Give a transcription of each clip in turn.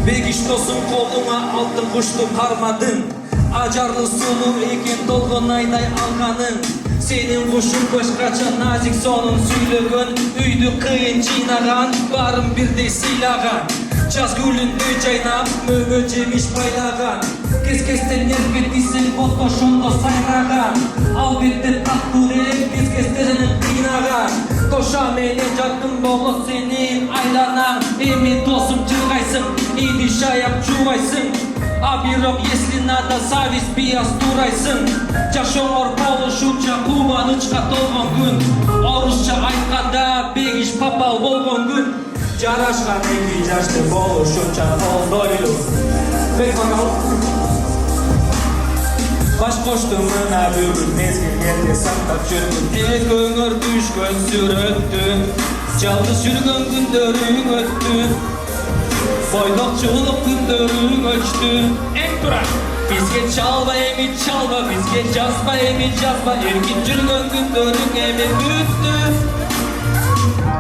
Begiş dostum koluma altın kuştum harmadın. Acarlı sulu ekin dolgunayday alganın. Senin kuşun başkaça nazik sonun süylөгөн. Üydü kıyın çiğnagan, barım birde sıylagan. Жаз гүлүндө жайнап мөңө жемиш байлаган. Кес-кестен эркетисин отошондо сайраган. Албетте таттурек кес-кестерин кыйнаган. Тоша менен жакын болот сенин айланам. Эми досум жыргайсың, иди шаяп чубайсың. А бирок если надо зависть бияс турайсың. Жашооңор болушунча кубанычка толгон күн. Орусча айтканда бегиш папал болгон күн. Жарашкан эки жашты болушунча колдойлу. Баш коштум мына бүгүн мезгилдерде сактап жүрмүн. Экөөңөр түшкөн сүрөттү, жалгыз жүргөн күндөрүң өттү. Бойдокчулук күндөрүң өчтү. Тура бизге чалба эми чалба, бизге жазба эми жазба. Эркин жүргөн күндөрүң эми бүттү.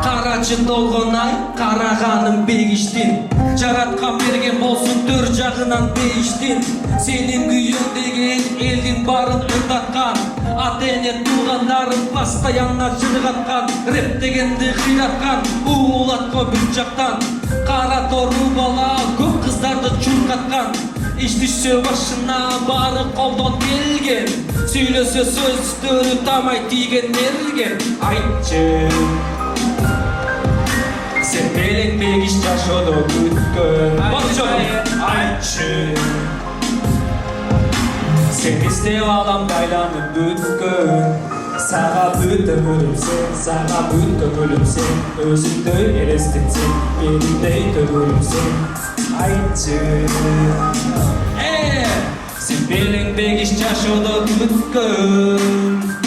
Карачы долгон ай, караганым бегиштин. Жараткан берген болсун төр жагынан бейиштин. Сенин күйүң деген элдин барын ырдаткан. Ата-эне туугандарым постоянно жыргаткан. Рэп дегенди кыйраткан, уулатко бүт жактан. Кара тору бала көп кыздарды чуркаткан. Иш түшсө башына бары колдон келген. Сүйлөсө сөздөрү тамай тийген мерген. Айтчы sen белең бегиш жашоодо күткөн. Айтчы sen издеп алам байланып бүткөн. Сага бүт өмүрүм сен, сага бүт көңүлүм сен. Өзүңдөй элестетсең, менимдей төгүлүм сен. Айтчы sen белең бегиш жашоодо күткөн.